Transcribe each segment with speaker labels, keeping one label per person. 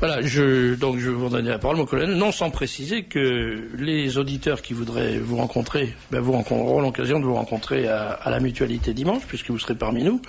Speaker 1: Voilà, donc je vous donne la parole, mon colonel, non sans préciser que les auditeurs qui voudraient vous rencontrer, vous auront l'occasion de vous rencontrer à la Mutualité dimanche, puisque vous serez parmi nous,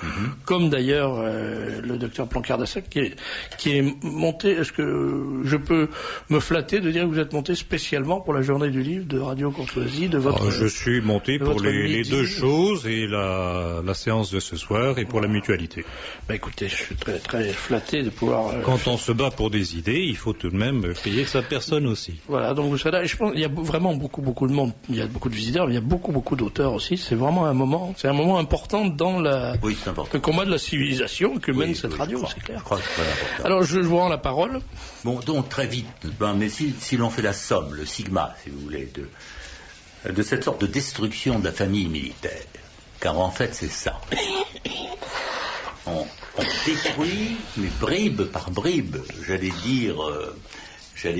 Speaker 1: comme d'ailleurs le docteur Plancard-Dassac qui est monté. Est-ce que je peux me flatter de dire que vous êtes monté spécialement pour la journée du livre de Radio Courtoisie de votre...
Speaker 2: Je suis monté pour les deux choses, et la séance de ce soir, et pour la Mutualité.
Speaker 1: Écoutez, je suis très très flatté de pouvoir...
Speaker 2: Quand on se bat pour des idées, il faut tout de même payer sa personne aussi.
Speaker 1: Voilà, donc vous savez là, je pense qu'il y a vraiment beaucoup de monde, il y a beaucoup de visiteurs, mais il y a beaucoup d'auteurs aussi. C'est vraiment un moment important dans le combat de la civilisation que mène cette radio, c'est clair.
Speaker 3: Je crois que c'est très important.
Speaker 1: Alors je vous rends la parole.
Speaker 3: Bon, donc très vite, mais si l'on fait la somme, le sigma, si vous voulez, de cette sorte de destruction de la famille militaire, car en fait c'est ça. On détruit, mais bribe par bribe, j'allais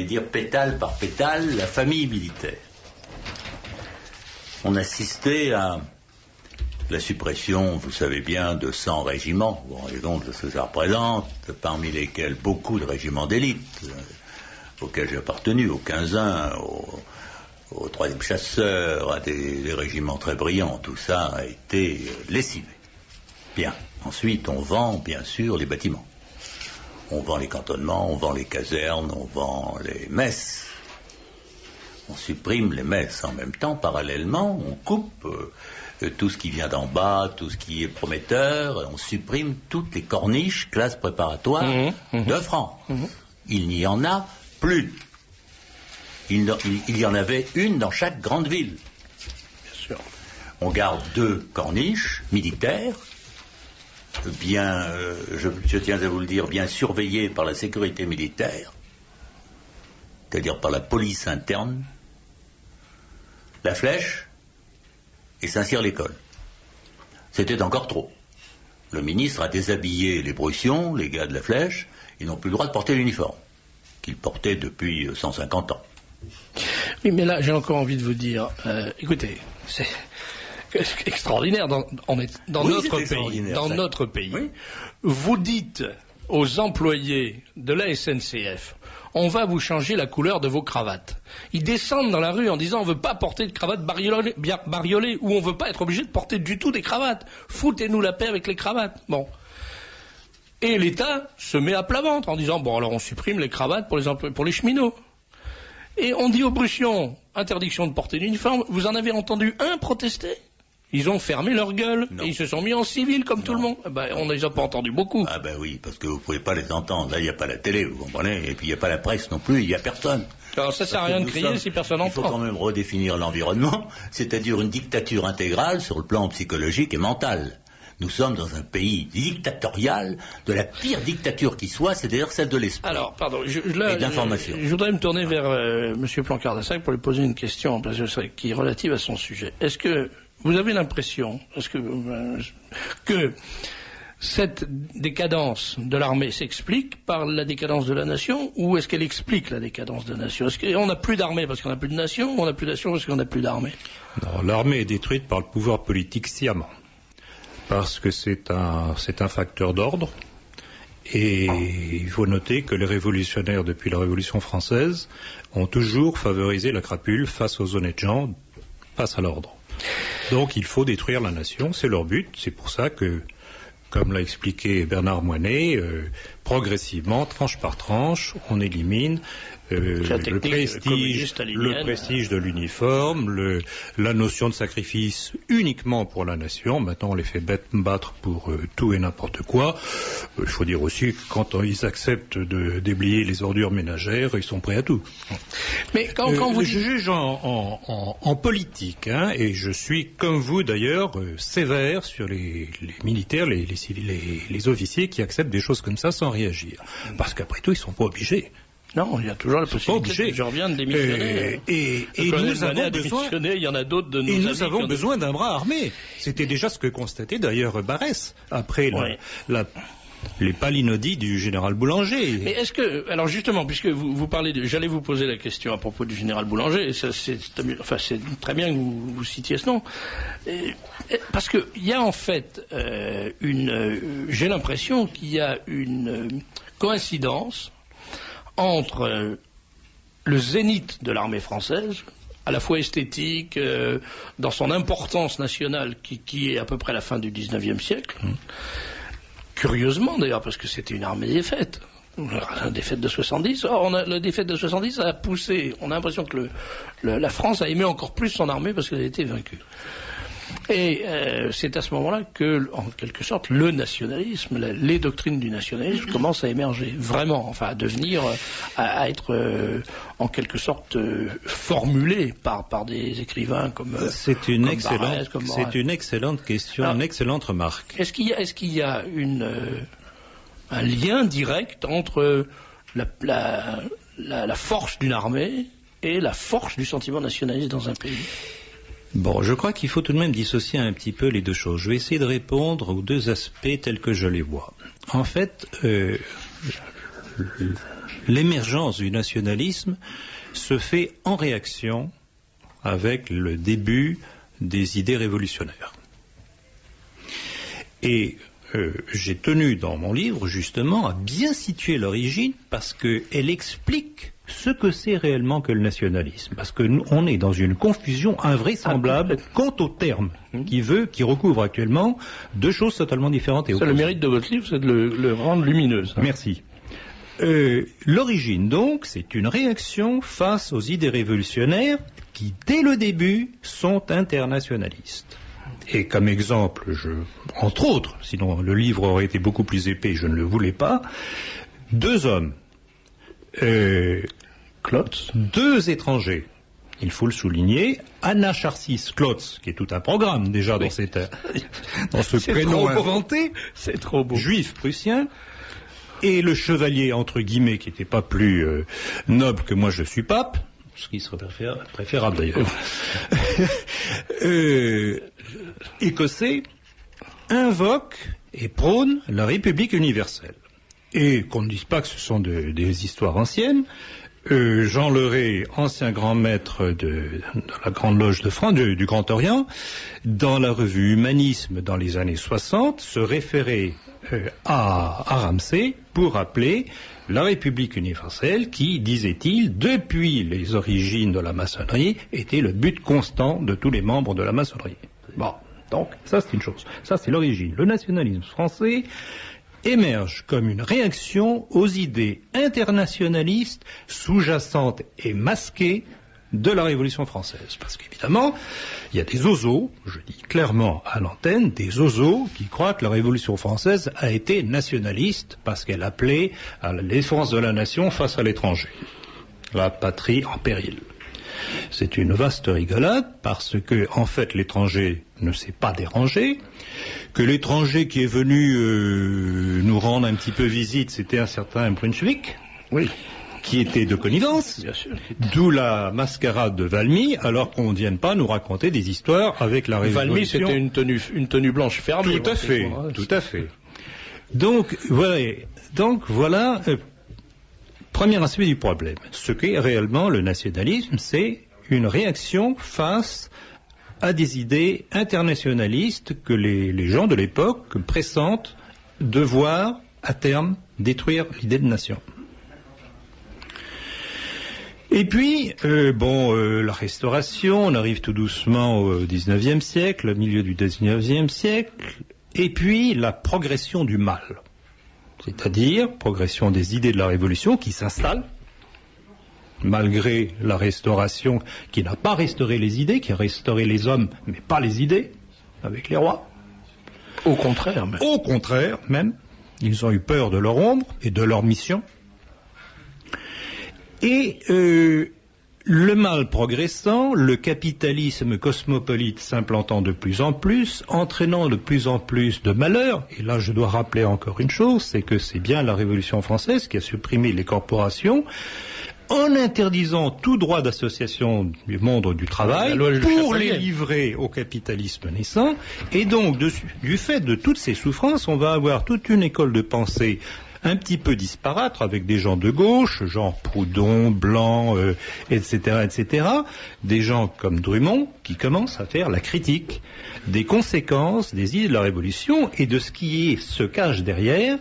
Speaker 3: dire pétale par pétale, la famille militaire. On assistait à la suppression, vous savez bien, de 100 régiments. Vous vous rendez compte de ce que ça représente, parmi lesquels beaucoup de régiments d'élite, auxquels j'ai appartenu, au 15e, au 3e chasseur, à des régiments très brillants. Tout ça a été lessivé. Bien. Ensuite, on vend, bien sûr, les bâtiments. On vend les cantonnements, on vend les casernes, on vend les messes. On supprime les messes. En même temps, parallèlement, on coupe tout ce qui vient d'en bas, tout ce qui est prometteur. On supprime toutes les corniches, classes préparatoires de France. Il n'y en a plus. Il y en avait une dans chaque grande ville.
Speaker 1: Bien sûr.
Speaker 3: On garde 2 corniches militaires, bien, je tiens à vous le dire, bien surveillées par la sécurité militaire, c'est-à-dire par la police interne, la Flèche et Saint-Cyr-l'École. C'était encore trop. Le ministre a déshabillé les Prussiens, les gars de la Flèche. Ils n'ont plus le droit de porter l'uniforme qu'ils portaient depuis 150 ans.
Speaker 1: Oui, mais là, j'ai encore envie de vous dire, écoutez, c'est extraordinaire, on est dans notre pays. Oui. Vous dites aux employés de la SNCF, on va vous changer la couleur de vos cravates. Ils descendent dans la rue en disant on ne veut pas porter de cravates bariolées, ou on ne veut pas être obligé de porter du tout des cravates. Foutez-nous la paix avec les cravates. Bon. Et l'État se met à plat ventre en disant bon alors on supprime les cravates pour les cheminots. Et on dit aux Prussiens, interdiction de porter l'uniforme, vous en avez entendu un protester ? Ils ont fermé leur gueule, et ils se sont mis en civil comme tout le monde. On ne les a pas entendus beaucoup.
Speaker 3: Ah oui, parce que vous ne pouvez pas les entendre. Là, il n'y a pas la télé, vous comprenez, et puis il n'y a pas la presse non plus, il n'y a personne.
Speaker 1: Alors ça sert à rien de crier si personne n'entend.
Speaker 3: Il faut quand même redéfinir l'environnement, c'est-à-dire une dictature intégrale sur le plan psychologique et mental. Nous sommes dans un pays dictatorial, de la pire dictature qui soit, c'est-à-dire celle de l'esprit.
Speaker 1: Alors, pardon,
Speaker 3: et de l'information.
Speaker 1: Je voudrais me tourner vers M. Plancard-Dassac pour lui poser une question qui est relative à son sujet. Est-ce que vous avez l'impression, que cette décadence de l'armée s'explique par la décadence de la nation, ou est-ce qu'elle explique la décadence de la nation? Est-ce qu'on n'a plus d'armée parce qu'on n'a plus de nation, ou on n'a plus de nation parce qu'on n'a plus d'armée?
Speaker 2: Non, l'armée est détruite par le pouvoir politique sciemment. Parce que c'est un facteur d'ordre, et il faut noter que les révolutionnaires, depuis la Révolution française, ont toujours favorisé la crapule face aux honnêtes gens, face à l'ordre. Donc il faut détruire la nation, c'est leur but, c'est pour ça que, comme l'a expliqué Bernard Moinet, progressivement, tranche par tranche, on élimine le prestige de l'uniforme, la notion de sacrifice uniquement pour la nation. Maintenant, on les fait battre pour tout et n'importe quoi. Il faut dire aussi que quand ils acceptent de déblayer les ordures ménagères, ils sont prêts à tout.
Speaker 1: Mais quand vous
Speaker 2: je juge en politique, et je suis, comme vous d'ailleurs, sévère sur les militaires, les officiers qui acceptent des choses comme ça sans réagir. Parce qu'après tout, ils ne sont pas obligés.
Speaker 1: Non, il y a toujours la possibilité que je revienne démissionner.
Speaker 2: Et nous avons besoin,
Speaker 1: il y en a d'autres de nos
Speaker 2: et nous avons besoin d'un bras armé. C'était déjà ce que constatait d'ailleurs Barès après les palinodies du général Boulanger.
Speaker 1: Mais est-ce que, alors justement, puisque vous parlez j'allais vous poser la question à propos du général Boulanger, et c'est très bien que vous citiez ce nom, parce que il y a en fait j'ai l'impression qu'il y a une coïncidence entre le zénith de l'armée française, à la fois esthétique, dans son importance nationale, qui est à peu près la fin du 19e siècle, curieusement d'ailleurs, parce que c'était une armée défaite. La défaite de 70, la défaite de 70 a poussé, on a l'impression que la France a aimé encore plus son armée parce qu'elle a été vaincue. Et c'est à ce moment-là que, en quelque sorte, le nationalisme, les doctrines du nationalisme commencent à émerger, vraiment, enfin à devenir, à être en quelque sorte formulées par des écrivains comme
Speaker 2: c'est une excellente question, une excellente remarque.
Speaker 1: Est-ce qu'il y a un lien direct entre la force d'une armée et la force du sentiment nationaliste dans un pays?
Speaker 2: Bon, je crois qu'il faut tout de même dissocier un petit peu les deux choses. Je vais essayer de répondre aux deux aspects tels que je les vois. En fait, l'émergence du nationalisme se fait en réaction avec le début des idées révolutionnaires. Et j'ai tenu dans mon livre justement à bien situer l'origine parce qu'elle explique ce que c'est réellement que le nationalisme. Parce que nous, on est dans une confusion invraisemblable quant au terme qui recouvre actuellement deux choses totalement différentes et opposées.
Speaker 1: Le mérite de votre livre, c'est de le rendre lumineux.
Speaker 2: Merci. L'origine, donc, c'est une réaction face aux idées révolutionnaires qui, dès le début, sont internationalistes. Et comme exemple, entre autres, sinon le livre aurait été beaucoup plus épais, je ne le voulais pas, deux hommes, Klotz, deux étrangers, il faut le souligner, Anacharsis Klotz, qui est tout un programme déjà dans ce prénom inventé,
Speaker 1: c'est trop beau,
Speaker 2: juif prussien, et le chevalier, entre guillemets, qui n'était pas plus noble que moi je suis pape, ce qui serait préférable d'ailleurs, écossais, invoque et prône la République universelle. Et qu'on ne dise pas que ce sont des histoires anciennes, Jean Leray, ancien grand maître de la Grande Loge de France, du Grand Orient, dans la revue Humanisme dans les années 60, se référait à Ramsay pour appeler la République universelle qui, disait-il, depuis les origines de la maçonnerie, était le but constant de tous les membres de la maçonnerie. Bon, donc, ça c'est une chose. Ça c'est l'origine. Le nationalisme français émerge comme une réaction aux idées internationalistes sous-jacentes et masquées de la Révolution française. Parce qu'évidemment, il y a des oseaux, je dis clairement à l'antenne, des oseaux qui croient que la Révolution française a été nationaliste parce qu'elle appelait à la défense de la nation face à l'étranger. La patrie en péril. C'est une vaste rigolade parce que, en fait, l'étranger ne s'est pas dérangé, que l'étranger qui est venu nous rendre un petit peu visite, c'était un certain Brunswick, oui, qui était de connivence, d'où la mascarade de Valmy, alors qu'on ne vienne pas nous raconter des histoires avec la Révolution.
Speaker 1: Valmy, c'était une tenue blanche fermée.
Speaker 2: Tout à fait, tout à fait. Donc voilà, premier aspect du problème. Ce qu'est réellement le nationalisme, c'est une réaction face à des idées internationalistes que les gens de l'époque pressentent devoir, à terme, détruire l'idée de nation. Et puis, la Restauration, on arrive tout doucement au XIXe siècle, au milieu du XIXe siècle, et puis la progression du mal. C'est-à-dire, progression des idées de la Révolution qui s'installent, malgré la Restauration qui n'a pas restauré les idées, qui a restauré les hommes, mais pas les idées, avec les rois.
Speaker 1: Au contraire même.
Speaker 2: Au contraire même. Ils ont eu peur de leur ombre et de leur mission. Et le mal progressant, le capitalisme cosmopolite s'implantant de plus en plus, entraînant de plus en plus de malheurs, et là je dois rappeler encore une chose, c'est que c'est bien la Révolution française qui a supprimé les corporations, en interdisant tout droit d'association du monde du travail pour les livrer au capitalisme naissant, et donc du fait de toutes ces souffrances, on va avoir toute une école de pensée un petit peu disparate, avec des gens de gauche, genre Proudhon, Blanc, etc., des gens comme Drummond, qui commencent à faire la critique des conséquences des idées de la Révolution et de ce qui se cache derrière,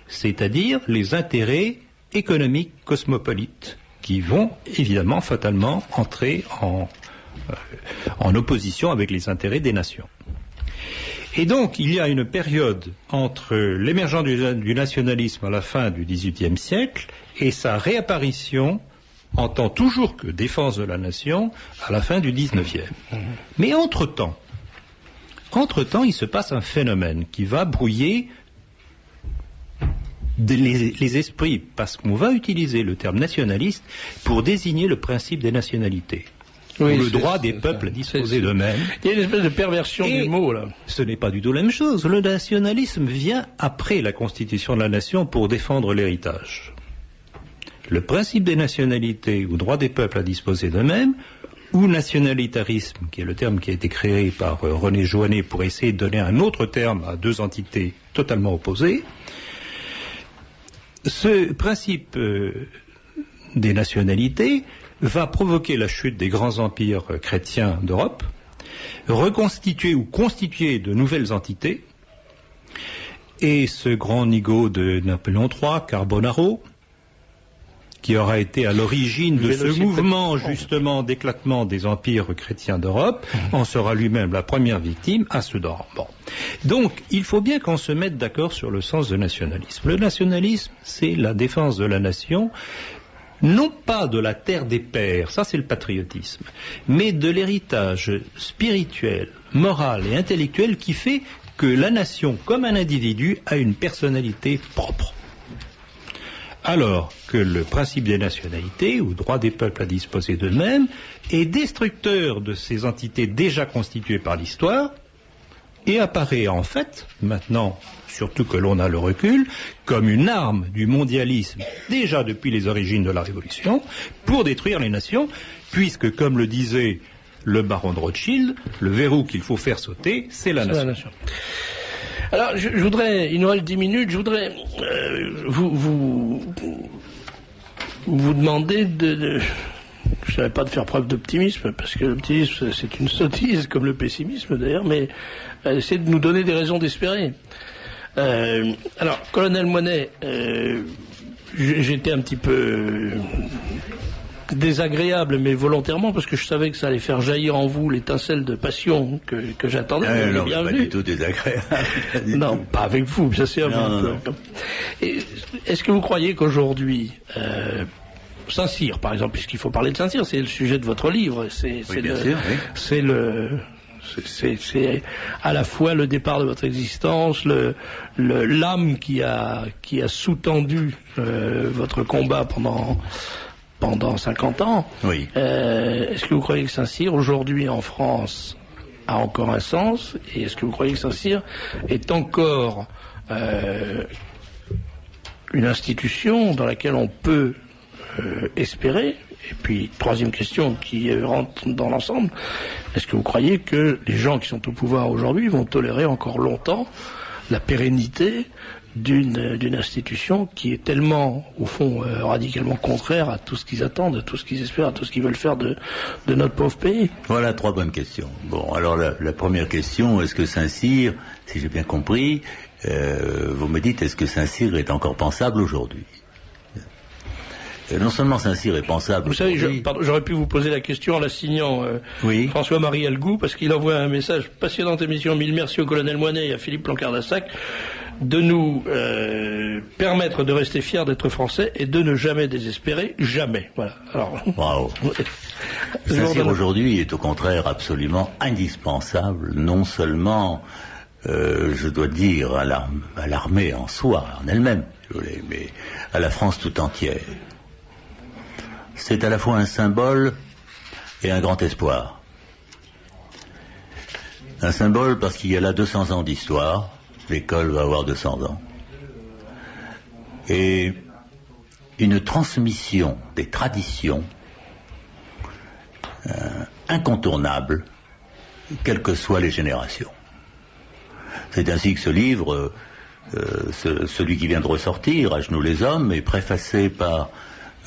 Speaker 2: c'est-à-dire les intérêts économiques cosmopolites qui vont évidemment fatalement entrer en opposition avec les intérêts des nations. Et donc, il y a une période entre l'émergence du nationalisme à la fin du XVIIIe siècle et sa réapparition en tant toujours que défense de la nation à la fin du XIXe. Mais entre-temps, il se passe un phénomène qui va brouiller les esprits, parce qu'on va utiliser le terme nationaliste pour désigner le principe des nationalités. Oui, le droit des peuples à disposer d'eux-mêmes.
Speaker 1: Il y a une espèce de perversion du mot, là.
Speaker 2: Ce n'est pas du tout la même chose. Le nationalisme vient après la constitution de la nation pour défendre l'héritage. Le principe des nationalités ou droit des peuples à disposer d'eux-mêmes, ou nationalitarisme, qui est le terme qui a été créé par René Joannet pour essayer de donner un autre terme à deux entités totalement opposées, ce principe des nationalités va provoquer la chute des grands empires chrétiens d'Europe, reconstituer ou constituer de nouvelles entités, et ce grand nigaud de Napoléon III, Carbonaro, qui aura été à l'origine de ce mouvement justement d'éclatement des empires chrétiens d'Europe, en sera lui-même la première victime à Soudan. Bon. Donc, il faut bien qu'on se mette d'accord sur le sens du nationalisme. Le nationalisme, c'est la défense de la nation, non pas de la terre des pères, ça c'est le patriotisme, mais de l'héritage spirituel, moral et intellectuel qui fait que la nation, comme un individu, a une personnalité propre. Alors que le principe des nationalités, ou droit des peuples à disposer d'eux-mêmes, est destructeur de ces entités déjà constituées par l'histoire, et apparaît en fait, maintenant, surtout que l'on a le recul, comme une arme du mondialisme, déjà depuis les origines de la Révolution, pour détruire les nations, puisque, comme le disait le baron de Rothschild, le verrou qu'il faut faire sauter, c'est la nation.
Speaker 1: Alors, je voudrais, il nous reste 10 minutes, je voudrais vous demander je ne savais pas de faire preuve d'optimisme, parce que l'optimisme c'est une sottise, comme le pessimisme d'ailleurs, mais essayer de nous donner des raisons d'espérer. Alors, colonel Moynet, j'étais un petit peu désagréable, mais volontairement, parce que je savais que ça allait faire jaillir en vous l'étincelle de passion que j'attendais.
Speaker 3: Non, pas du tout désagréable.
Speaker 1: Non, pas avec vous, bien sûr.
Speaker 3: Non.
Speaker 1: Est-ce que vous croyez qu'aujourd'hui, Saint-Cyr, par exemple, puisqu'il faut parler de Saint-Cyr, c'est le sujet de votre livre, c'est à la fois le départ de votre existence, l'âme qui a sous-tendu votre combat pendant 50 ans.
Speaker 3: Oui.
Speaker 1: Est-ce que vous croyez que Saint-Cyr, aujourd'hui en France, a encore un sens? Et est-ce que vous croyez que Saint-Cyr est encore une institution dans laquelle on peut espérer? Et puis, troisième question qui rentre dans l'ensemble, est-ce que vous croyez que les gens qui sont au pouvoir aujourd'hui vont tolérer encore longtemps la pérennité d'une institution qui est tellement, au fond, radicalement contraire à tout ce qu'ils attendent, à tout ce qu'ils espèrent, à tout ce qu'ils veulent faire de notre pauvre pays?
Speaker 3: Voilà 3 bonnes questions. Bon, alors la première question, est-ce que Saint-Cyr, si j'ai bien compris, vous me dites, est-ce que Saint-Cyr est encore pensable aujourd'hui? Non seulement Saint-Cyr est pensable.
Speaker 1: Vous savez, j'aurais pu vous poser la question en la signant
Speaker 3: oui.
Speaker 1: François-Marie Algou, parce qu'il envoie un message, passionnante émission, 1000 merci au colonel Moynet et à Philippe Plancard-Dassac, de nous permettre de rester fiers d'être français et de ne jamais désespérer, jamais. Voilà. Alors.
Speaker 3: Bravo. Saint-Cyr aujourd'hui est au contraire absolument indispensable, non seulement, je dois dire, à l'armée en soi, en elle-même, mais à la France tout entière. C'est à la fois un symbole et un grand espoir. Un symbole parce qu'il y a là 200 ans d'histoire, l'école va avoir 200 ans, et une transmission des traditions incontournable, quelles que soient les générations. C'est ainsi que ce livre, celui qui vient de ressortir, À genoux les hommes, est préfacé par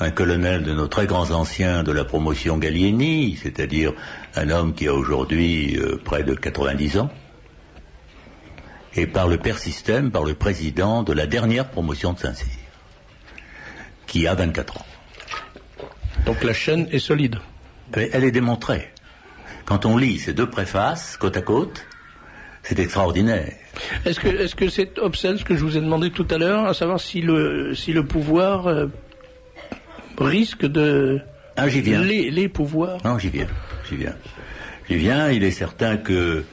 Speaker 3: un colonel de nos très grands anciens de la promotion Gallieni, c'est-à-dire un homme qui a aujourd'hui près de 90 ans, et par le père système, par le président de la dernière promotion de Saint-Cyr. qui a 24 ans.
Speaker 1: Donc la chaîne est solide.
Speaker 3: Elle est démontrée. Quand on lit ces deux préfaces, côte à côte, c'est extraordinaire.
Speaker 1: Est-ce que c'est obscène ce que je vous ai demandé tout à l'heure, à savoir si le pouvoir risque de...
Speaker 3: Ah, j'y viens.
Speaker 1: Les pouvoirs.
Speaker 3: Non, j'y viens. Il est certain que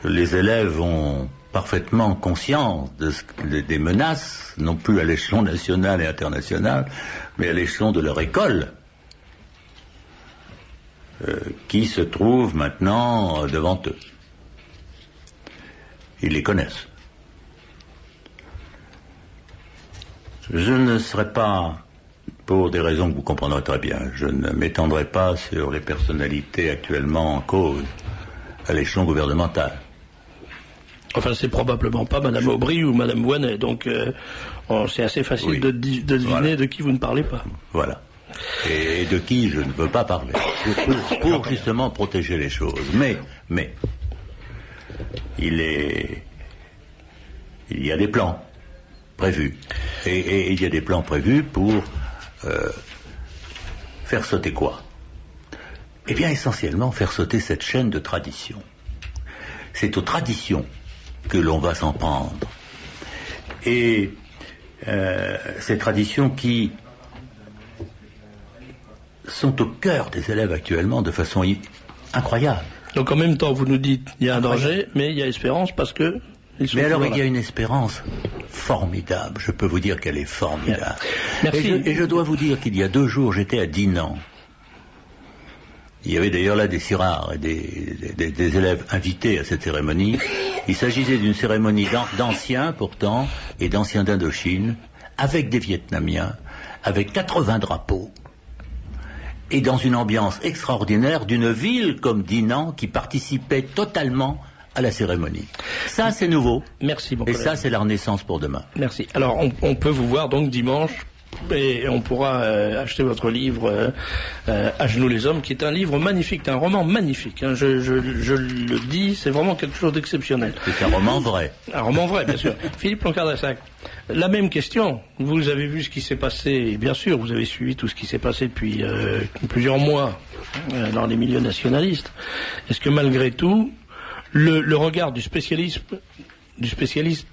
Speaker 3: les élèves ont parfaitement conscience des menaces, non plus à l'échelon national et international, mais à l'échelon de leur école, qui se trouve maintenant devant eux. Ils les connaissent. Je ne serai pas, pour des raisons que vous comprendrez très bien, je ne m'étendrai pas sur les personnalités actuellement en cause à l'échelon gouvernemental.
Speaker 1: Enfin, c'est probablement pas Madame Aubry ou Madame Voynet, donc c'est assez facile de deviner de qui vous ne parlez pas.
Speaker 3: Voilà. Et de qui je ne veux pas parler, pour justement protéger les choses. Mais, il y a des plans prévus. Et il y a des plans prévus pour faire sauter quoi? Eh bien, essentiellement, faire sauter cette chaîne de tradition. C'est aux traditions que l'on va s'en prendre. Et ces traditions qui sont au cœur des élèves actuellement de façon incroyable.
Speaker 1: Donc en même temps, vous nous dites il y a un danger, mais il y a espérance parce que...
Speaker 3: Mais alors il y a une espérance formidable, je peux vous dire qu'elle est formidable.
Speaker 1: Merci.
Speaker 3: Et je dois vous dire qu'il y a 2 jours, j'étais à Dinan. Il y avait d'ailleurs là des Sirards et des élèves invités à cette cérémonie. Il s'agissait d'une cérémonie d'anciens pourtant, et d'anciens d'Indochine, avec des Vietnamiens, avec 80 drapeaux, et dans une ambiance extraordinaire d'une ville comme Dinan qui participait totalement à la cérémonie. Ça, c'est nouveau.
Speaker 1: Merci beaucoup.
Speaker 3: Et ça, c'est la renaissance pour demain.
Speaker 1: Merci. Alors, on peut vous voir donc dimanche, et on pourra acheter votre livre À genoux les hommes, qui est un livre magnifique, un roman magnifique. Hein. Je le dis, c'est vraiment quelque chose d'exceptionnel.
Speaker 3: C'est un roman vrai.
Speaker 1: Un roman vrai, bien sûr. Philippe Loncard-Dassac, la même question. Vous avez vu ce qui s'est passé, et bien sûr, vous avez suivi tout ce qui s'est passé depuis plusieurs mois dans les milieux nationalistes. Est-ce que malgré tout, le regard du spécialiste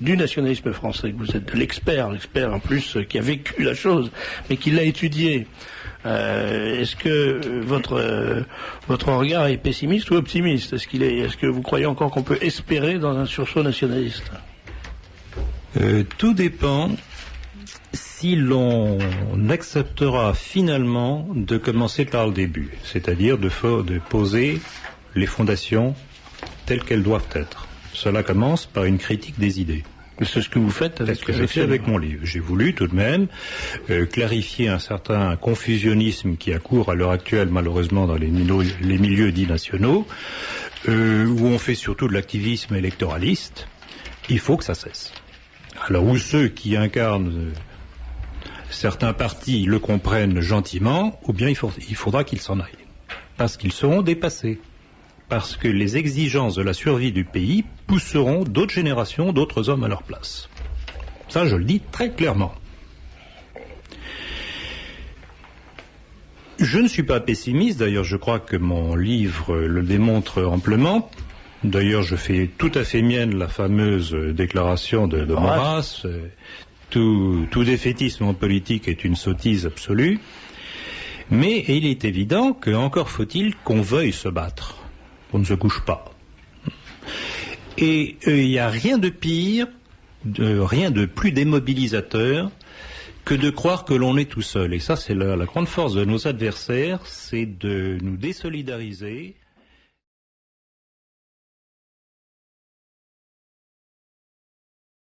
Speaker 1: du nationalisme français, vous êtes l'expert en plus qui a vécu la chose, mais qui l'a étudié, est-ce que votre regard est pessimiste ou optimiste? Est-ce que vous croyez encore qu'on peut espérer dans un sursaut nationaliste?
Speaker 2: Tout dépend si l'on acceptera finalement de commencer par le début, c'est-à-dire de poser les fondations telles qu'elles doivent être. Cela commence par une critique des idées.
Speaker 1: C'est ce que vous faites avec,
Speaker 2: avec mon livre. J'ai voulu tout de même clarifier un certain confusionnisme qui a cours à l'heure actuelle malheureusement dans les milieux dits nationaux, où on fait surtout de l'activisme électoraliste. Il faut que ça cesse. Alors où ceux qui incarnent certains partis le comprennent gentiment, ou bien il faudra qu'ils s'en aillent. Parce qu'ils seront dépassés. Parce que les exigences de la survie du pays pousseront d'autres générations, d'autres hommes à leur place. Ça, je le dis très clairement. Je ne suis pas pessimiste, d'ailleurs je crois que mon livre le démontre amplement. D'ailleurs je fais tout à fait mienne la fameuse déclaration de Maurras. Tout défaitisme en politique est une sottise absolue. Mais il est évident qu'encore faut-il qu'on veuille se battre. On ne se couche pas. Et il n'y a rien de pire, rien de plus démobilisateur que de croire que l'on est tout seul. Et ça, c'est la grande force de nos adversaires, c'est de nous désolidariser.